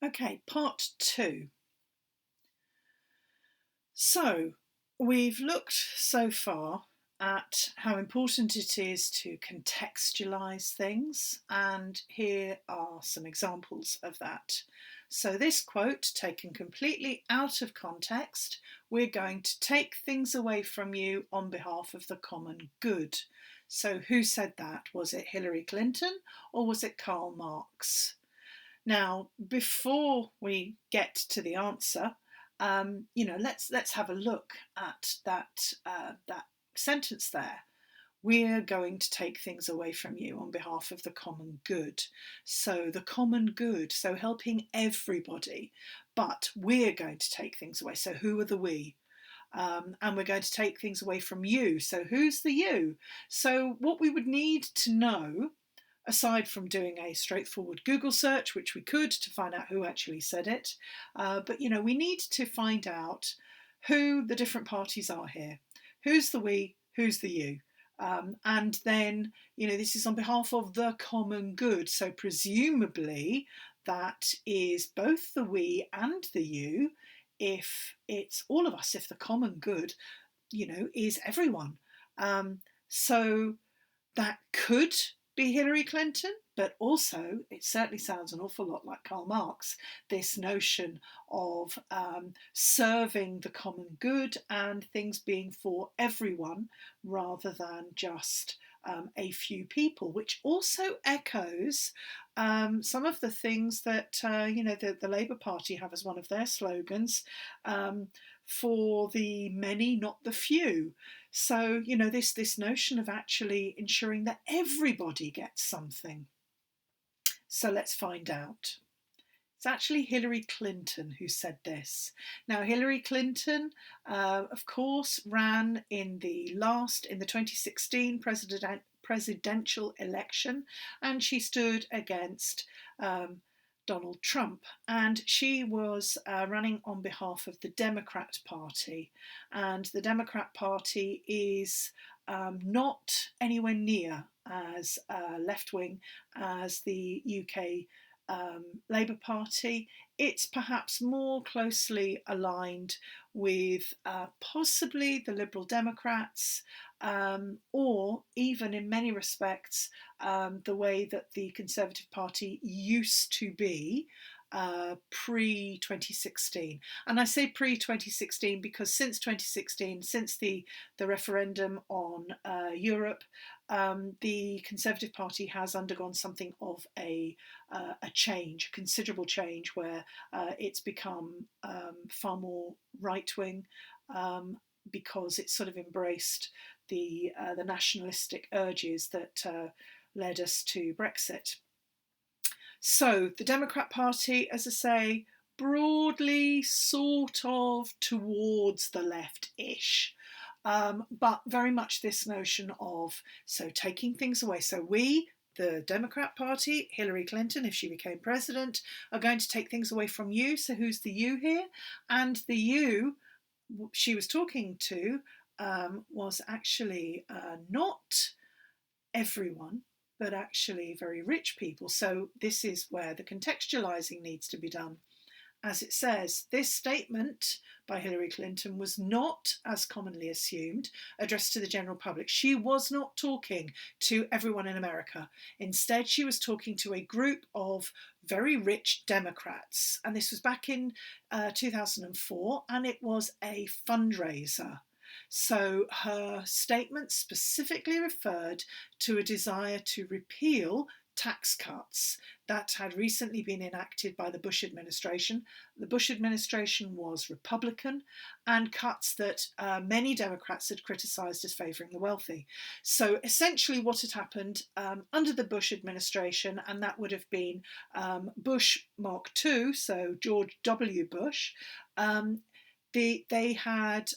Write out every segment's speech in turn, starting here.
Okay, part two. So, we've looked so far at how important it is to contextualize things, and here are some examples of that. So, this quote, taken completely out of context, we're going to take things away from you on behalf of the common good. So, who said that? Was it Hillary Clinton or was it Karl Marx? Now, before we get to the answer, let's have a look at that sentence there. We're going to take things away from you on behalf of the common good. So the common good, so helping everybody, but we're going to take things away. So who are the we? And we're going to take things away from you. So who's the you? So what we would need to know, aside from doing a straightforward Google search, which we could to find out who actually said it, but we need to find out who the different parties are here. Who's the we? Who's the you? And then, this is on behalf of the common good. So presumably that is both the we and the you, if it's all of us, if the common good, is everyone. So that could be Hillary Clinton, but also it certainly sounds an awful lot like Karl Marx, this notion of serving the common good and things being for everyone rather than just a few people, which also echoes some of the things that the Labour Party have as one of their slogans, for the many, not the few. So, this notion of actually ensuring that everybody gets something. So let's find out. It's actually Hillary Clinton who said this. Now, Hillary Clinton, of course, ran in the 2016 presidential election, and she stood against Donald Trump, and she was running on behalf of the Democrat Party, and the Democrat Party is not anywhere near as left wing as the UK Labour Party. It's perhaps more closely aligned with possibly the Liberal Democrats, or even in many respects the way that the Conservative Party used to be pre 2016. And I say pre 2016 because since 2016, since the referendum on Europe, the Conservative Party has undergone something of a change, a considerable change, where it's become far more right wing, because it's sort of embraced the nationalistic urges that led us to Brexit. So the Democrat Party, as I say, broadly sort of towards the left-ish. But very much this notion of, so taking things away. So we, the Democrat Party, Hillary Clinton, if she became president, are going to take things away from you. So who's the you here? And the you she was talking to was actually not everyone, but actually very rich people. So this is where the contextualizing needs to be done. As it says, this statement by Hillary Clinton was not, as commonly assumed, addressed to the general public. She was not talking to everyone in America. Instead, she was talking to a group of very rich Democrats. And this was back in 2004, and it was a fundraiser. So her statement specifically referred to a desire to repeal tax cuts that had recently been enacted by the Bush administration. The Bush administration was Republican, and cuts that many Democrats had criticised as favouring the wealthy. So essentially what had happened under the Bush administration, and that would have been Bush Mark II, so George W. Bush, they had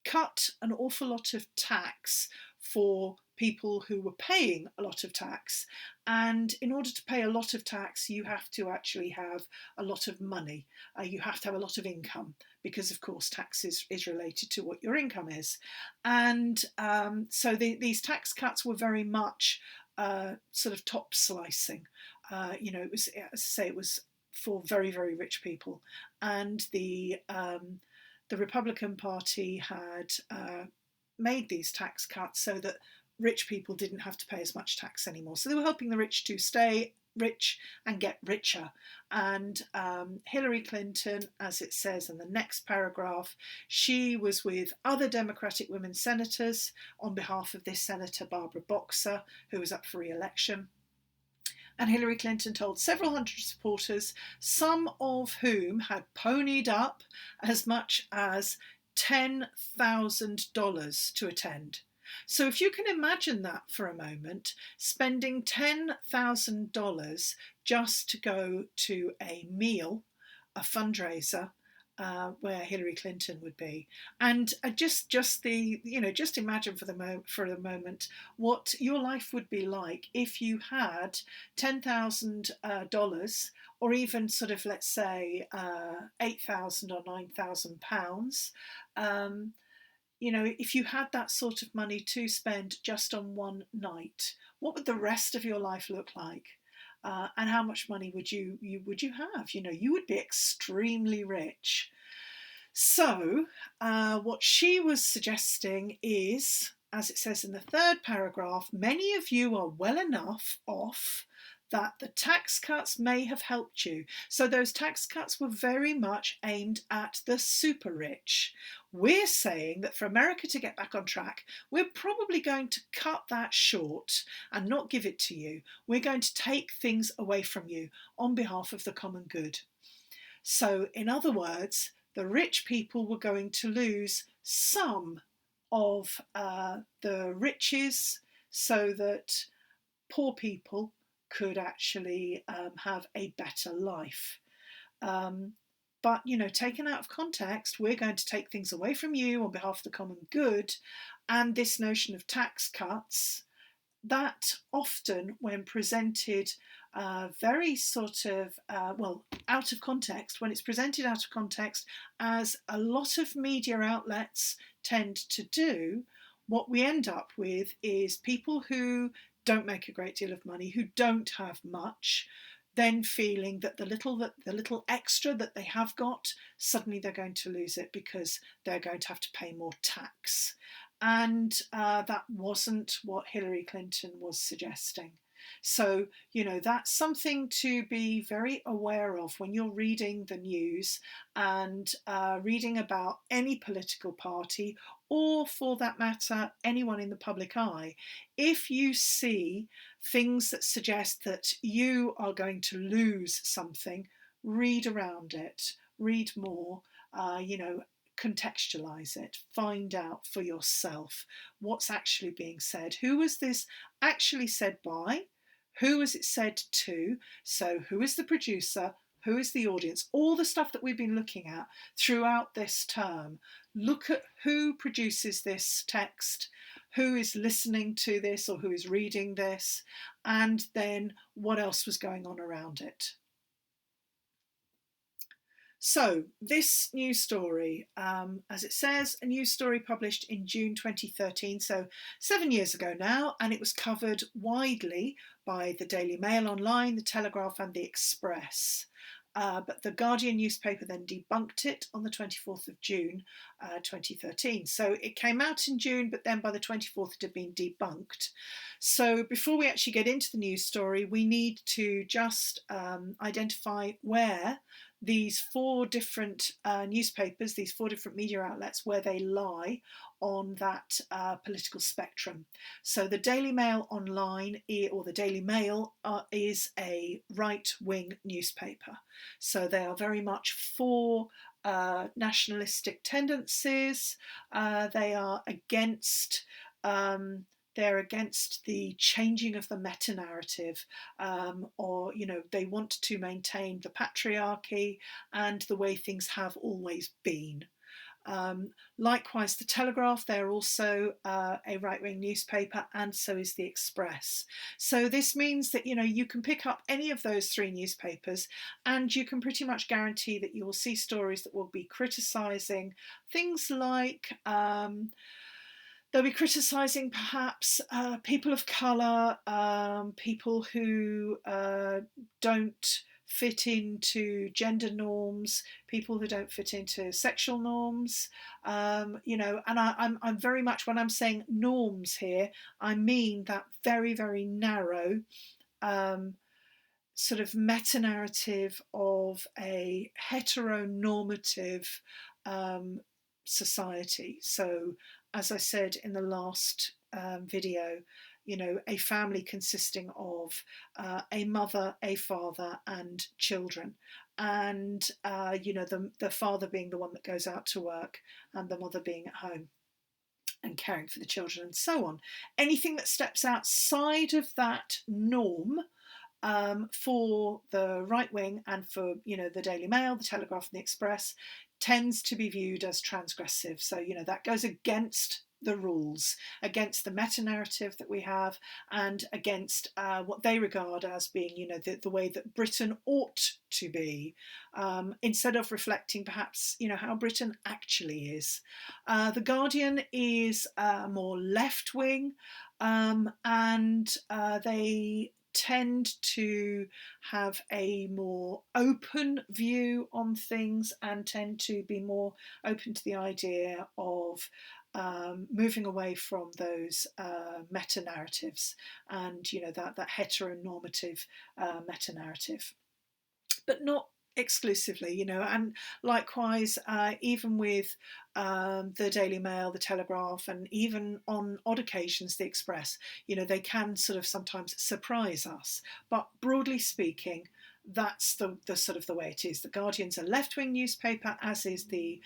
cut an awful lot of tax for people who were paying a lot of tax. And in order to pay a lot of tax, you have to actually have a lot of money. You have to have a lot of income, because, of course, tax is related to what your income is. And so these tax cuts were very much sort of top slicing. It was, as I say, it was for very, very rich people. And the Republican Party had made these tax cuts so that rich people didn't have to pay as much tax anymore. So they were helping the rich to stay rich and get richer. And Hillary Clinton, as it says in the next paragraph, she was with other Democratic women senators on behalf of this Senator Barbara Boxer, who was up for re-election. And Hillary Clinton told several hundred supporters, some of whom had ponied up as much as $10,000 to attend. So if you can imagine that for a moment, spending $10,000 just to go to a meal, a fundraiser, where Hillary Clinton would be, and just imagine for the moment what your life would be like if you had $10,000, or even sort of, let's say, £8,000 or £9,000. If you had that sort of money to spend just on one night, what would the rest of your life look like? And how much money would you have? You would be extremely rich. So what she was suggesting is, as it says in the third paragraph, many of you are well enough off that the tax cuts may have helped you. So those tax cuts were very much aimed at the super rich. We're saying that for America to get back on track, we're probably going to cut that short and not give it to you. We're going to take things away from you on behalf of the common good. So in other words, the rich people were going to lose some of the riches so that poor people could actually have a better life. But, taken out of context, we're going to take things away from you on behalf of the common good. And this notion of tax cuts, that often, when presented very sort of, out of context, when it's presented out of context, as a lot of media outlets tend to do, what we end up with is people who don't make a great deal of money, who don't have much, then feeling that the little extra that they have got, suddenly they're going to lose it because they're going to have to pay more tax. And that wasn't what Hillary Clinton was suggesting. So, that's something to be very aware of when you're reading the news and reading about any political party, or for that matter, anyone in the public eye. If you see things that suggest that you are going to lose something, read around it, read more, contextualize it, find out for yourself what's actually being said. Who was this actually said by? Who was it said to? So who is the producer? Who is the audience? All the stuff that we've been looking at throughout this term. Look at who produces this text, who is listening to this or who is reading this, and then what else was going on around it. So this news story, as it says, a news story published in June 2013, so 7 years ago now, and it was covered widely by the Daily Mail Online, the Telegraph and the Express. But the Guardian newspaper then debunked it on the 24th of June 2013. So it came out in June, but then by the 24th it had been debunked. So before we actually get into the news story, we need to just identify where these four different newspapers, these four different media outlets, where they lie on that political spectrum. So the Daily Mail Online, or the Daily Mail, is a right-wing newspaper. So they are very much for nationalistic tendencies. They are against they're against the changing of the meta-narrative, or, they want to maintain the patriarchy and the way things have always been. Likewise, the Telegraph, they're also a right-wing newspaper, and so is the Express. So this means that, you can pick up any of those three newspapers and you can pretty much guarantee that you will see stories that will be criticising things like they'll be criticising perhaps people of colour, people who don't fit into gender norms, people who don't fit into sexual norms, and I'm very much, when I'm saying norms here, I mean that very, very narrow um, sort of meta narrative of a heteronormative um, society. So, as I said in the last video, a family consisting of a mother, a father, and children. And, the father being the one that goes out to work and the mother being at home and caring for the children and so on. Anything that steps outside of that norm for the right wing and for the Daily Mail, the Telegraph, and the Express tends to be viewed as transgressive. So that goes against the rules, against the meta narrative that we have, and against what they regard as being the way that Britain ought to be, instead of reflecting perhaps how Britain actually is. The Guardian is more left wing, and they tend to have a more open view on things and tend to be more open to the idea of moving away from those meta narratives and that heteronormative meta narrative, but not exclusively, and likewise, even with the Daily Mail, the Telegraph, and even on odd occasions the Express, they can sort of sometimes surprise us. But broadly speaking, that's the sort of the way it is. The Guardian's a left-wing newspaper, as is the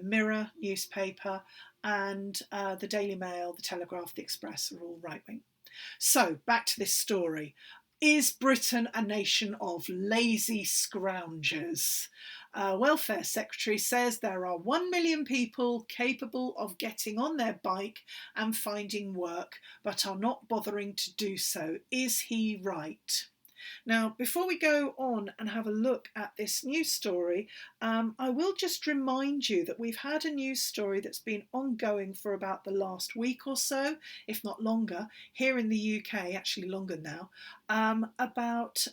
Mirror newspaper, and the Daily Mail, the Telegraph, the Express are all right-wing. So back to this story. Is Britain a nation of lazy scroungers? Welfare Secretary says there are 1 million people capable of getting on their bike and finding work, but are not bothering to do so. Is he right? Now, before we go on and have a look at this news story, I will just remind you that we've had a news story that's been ongoing for about the last week or so, if not longer, here in the UK, actually longer now, about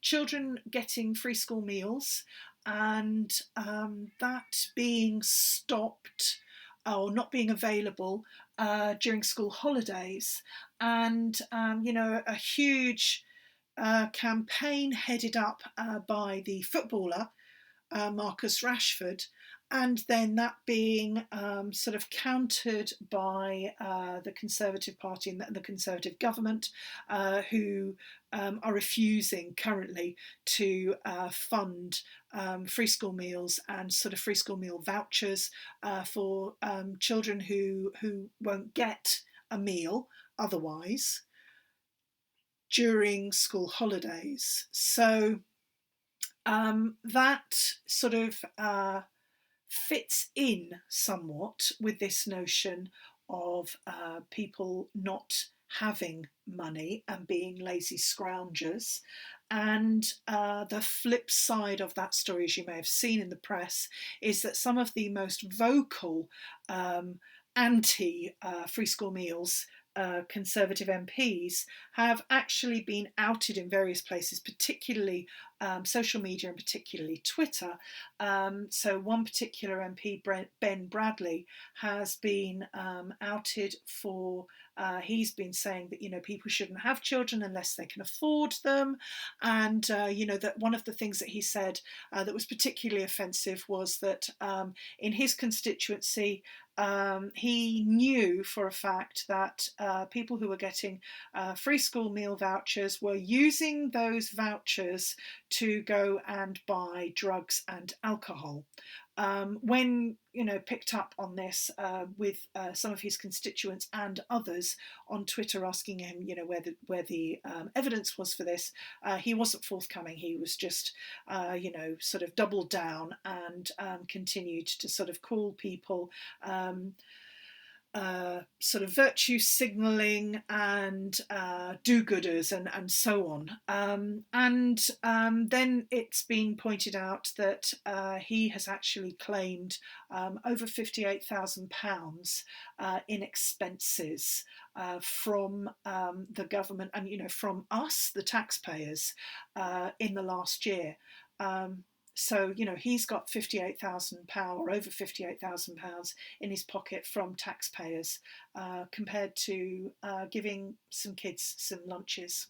children getting free school meals and that being stopped or not being available during school holidays. And, a huge campaign headed up by the footballer Marcus Rashford, and then that being sort of countered by the Conservative Party and the Conservative government, who are refusing currently to fund free school meals and sort of free school meal vouchers for children who won't get a meal otherwise during school holidays. So that sort of fits in somewhat with this notion of people not having money and being lazy scroungers. And the flip side of that story, as you may have seen in the press, is that some of the most vocal anti free school meals Conservative MPs have actually been outed in various places, particularly social media and particularly Twitter. So one particular MP, Ben Bradley, has been outed for, he's been saying that, people shouldn't have children unless they can afford them. And, that one of the things that he said that was particularly offensive was that in his constituency, he knew for a fact that people who were getting free school meal vouchers were using those vouchers to go and buy drugs and alcohol. When picked up on this with some of his constituents and others on Twitter, asking him where the evidence was for this, he wasn't forthcoming. He was just sort of doubled down and continued to sort of call people sort of virtue signalling and do-gooders and so on. Then it's been pointed out that he has actually claimed over £58,000 in expenses from the government and, from us, the taxpayers, in the last year. So, he's got £58,000 or over £58,000 in his pocket from taxpayers compared to giving some kids some lunches.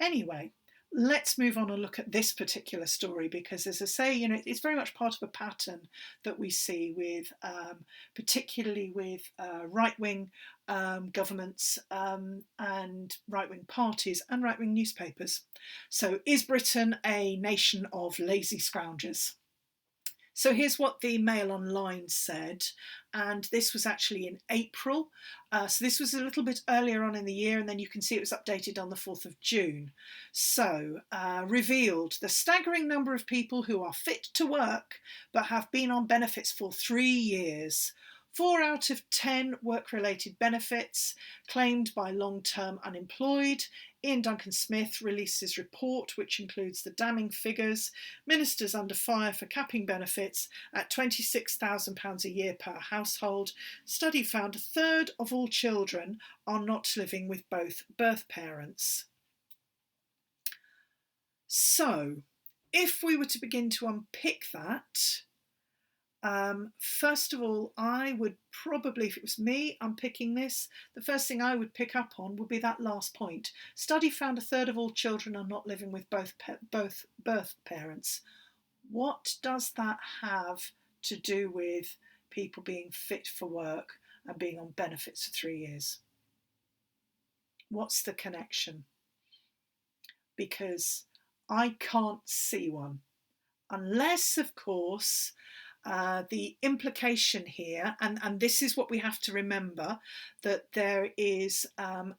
Anyway, let's move on and look at this particular story because, as I say, it's very much part of a pattern that we see with, particularly with right-wing governments and right-wing parties and right-wing newspapers. So, is Britain a nation of lazy scroungers? So here's what the Mail Online said, and this was actually in April. So this was a little bit earlier on in the year, and then you can see it was updated on the 4th of June. So, revealed the staggering number of people who are fit to work but have been on benefits for 3 years. 4 out of 10 work-related benefits claimed by long-term unemployed. Ian Duncan Smith released his report, which includes the damning figures. Ministers under fire for capping benefits at £26,000 a year per household. Study found a third of all children are not living with both birth parents. So, if we were to begin to unpick that, first of all, I would probably, if it was me unpicking this, the first thing I would pick up on would be that last point. Study found a third of all children are not living with both birth parents. What does that have to do with people being fit for work and being on benefits for 3 years? What's the connection? Because I can't see one. Unless, of course, the implication here, and this is what we have to remember, that there is an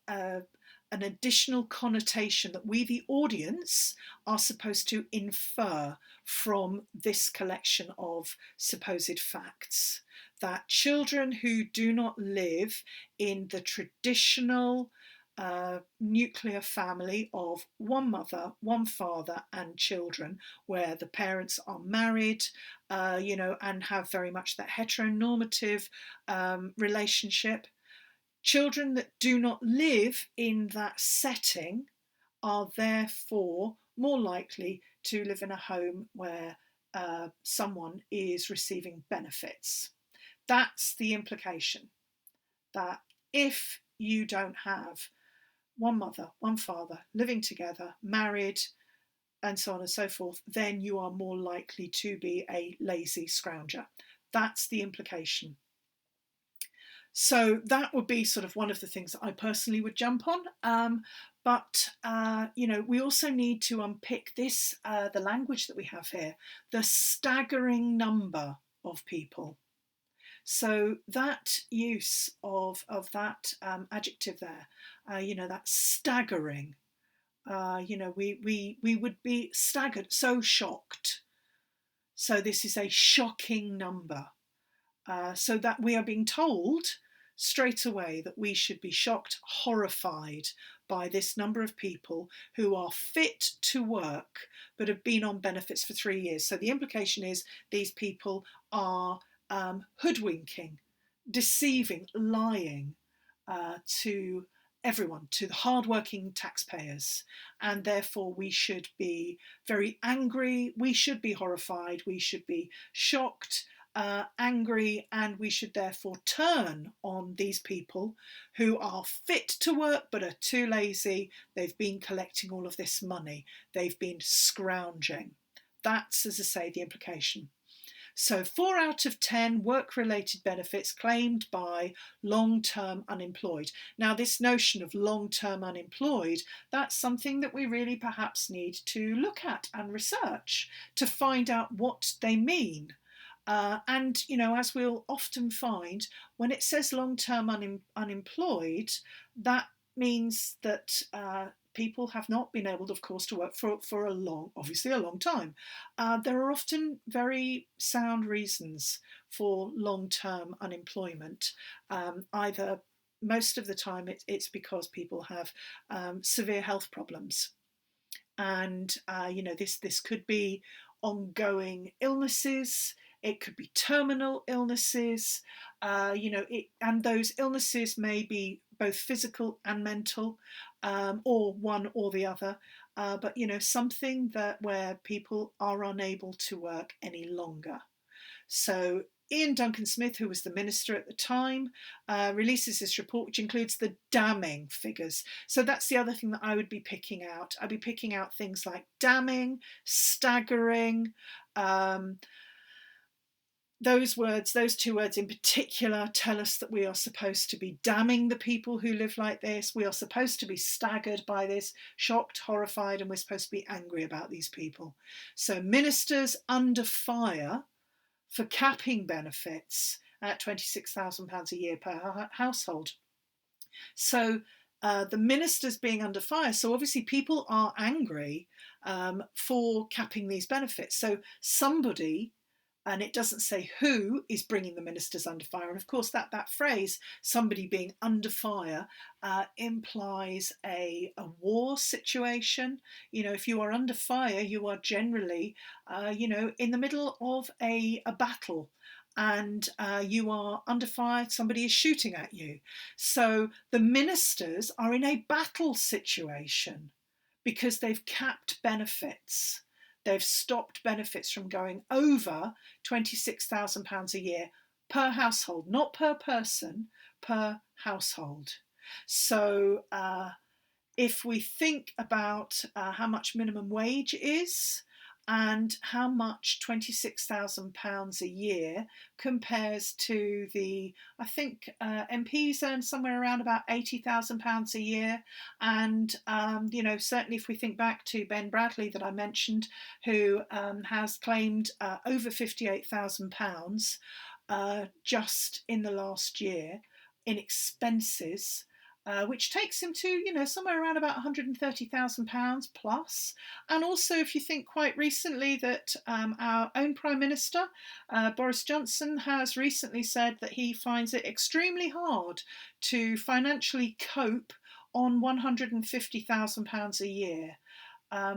additional connotation that we, the audience, are supposed to infer from this collection of supposed facts. That children who do not live in the traditional nuclear family of one mother, one father, and children, where the parents are married, and have very much that heteronormative relationship. Children that do not live in that setting are therefore more likely to live in a home where someone is receiving benefits. That's the implication, that if you don't have one mother, one father, living together, married, and so on and so forth, then you are more likely to be a lazy scrounger. That's the implication. So that would be sort of one of the things that I personally would jump on. But we also need to unpick this, the language that we have here, the staggering number of people. So that use of that adjective there, that staggering, we would be staggered, so shocked. So this is a shocking number. So that we are being told straight away that we should be shocked, horrified by this number of people who are fit to work but have been on benefits for 3 years. So the implication is these people are hoodwinking, deceiving, lying to everyone, to the hardworking taxpayers, and therefore we should be very angry, we should be horrified, we should be shocked, angry, and we should therefore turn on these people who are fit to work but are too lazy. They've been collecting all of this money, they've been scrounging. That's, as I say, the implication. So 4 out of 10 work-related benefits claimed by long-term unemployed. Now, this notion of long-term unemployed, that's something that we really perhaps need to look at and research to find out what they mean. And, as we'll often find, when it says long-term unemployed, that means that people have not been able, of course, to work for obviously a long time. There are often very sound reasons for long-term unemployment. Either most of the time it's because people have severe health problems, and this could be ongoing illnesses. It could be terminal illnesses. And those illnesses may be both physical and mental, or one or the other. But something that where people are unable to work any longer. So Ian Duncan Smith, who was the minister at the time, releases this report, which includes the damning figures. So that's the other thing that I would be picking out. I'd be picking out things like damning, staggering. Those two words in particular, tell us that we are supposed to be damning the people who live like this. We are supposed to be staggered by this, shocked, horrified, and we're supposed to be angry about these people. So ministers under fire for capping benefits at £26,000 a year per household. So the ministers being under fire. So obviously people are angry for capping these benefits. So somebody, and it doesn't say who, is bringing the ministers under fire. And of course that phrase, somebody being under fire, implies a war situation. If you are under fire, you are generally in the middle of a battle, and you are under fire, somebody is shooting at you. So the ministers are in a battle situation because they've capped benefits. They've stopped benefits from going over £26,000 a year per household, not per person, per household. So if we think about how much minimum wage is and how much £26,000 a year compares to I think MPs earn somewhere around about £80,000 a year. And, certainly if we think back to Ben Bradley that I mentioned, who has claimed over £58,000 just in the last year in expenses, which takes him to, somewhere around about £130,000 plus. And also, if you think quite recently that our own Prime Minister, Boris Johnson, has recently said that he finds it extremely hard to financially cope on £150,000 a year.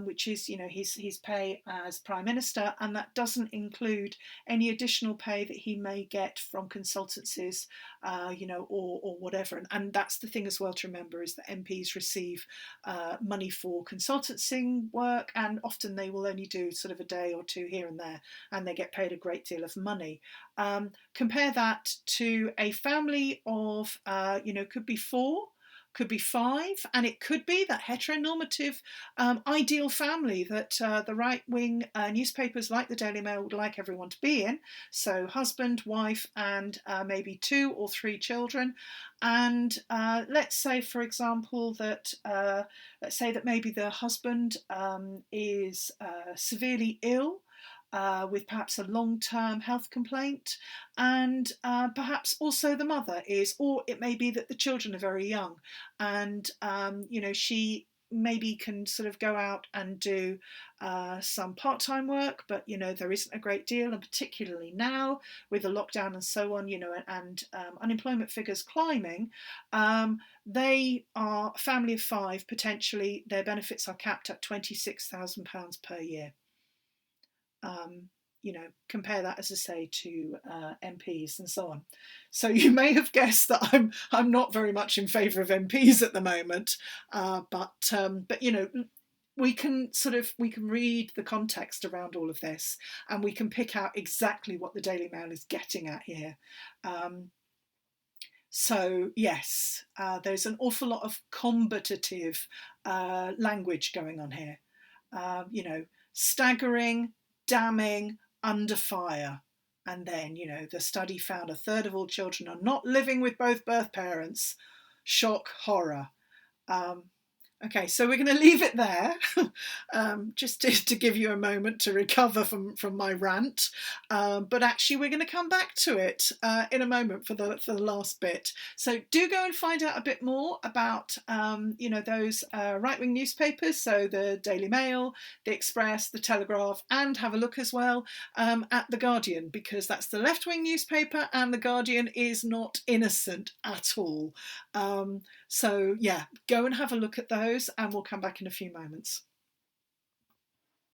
Which is, his pay as Prime Minister, and that doesn't include any additional pay that he may get from consultancies, or whatever. And that's the thing as well to remember, is that MPs receive money for consultancy work, and often they will only do sort of a day or two here and there, and they get paid a great deal of money. Compare that to a family of, could be four, could be five, and it could be that heteronormative ideal family that the right-wing newspapers like the Daily Mail would like everyone to be in. So husband, wife, and maybe 2 or 3 children. And let's say, for example, that maybe the husband is severely ill, with perhaps a long-term health complaint, and perhaps also the mother is, or it may be that the children are very young, and she maybe can sort of go out and do some part-time work, but there isn't a great deal, and particularly now with the lockdown and so on, and unemployment figures climbing, they are a family of 5, potentially their benefits are capped at £26,000 per year. Compare that, as I say, to MPs and so on. So you may have guessed that I'm not very much in favour of MPs at the moment, but we can read the context around all of this, and we can pick out exactly what the Daily Mail is getting at here. So yes, there's an awful lot of combative language going on here. Staggering, damning, under fire. And then, the study found 1/3 of all children are not living with both birth parents. Shock, horror. Okay, so we're going to leave it there, just to give you a moment to recover from my rant. But actually, we're going to come back to it in a moment for the last bit. So do go and find out a bit more about those right wing newspapers. So the Daily Mail, the Express, the Telegraph, and have a look as well at the Guardian, because that's the left wing newspaper, and the Guardian is not innocent at all. So yeah, go and have a look at those, and we'll come back in a few moments.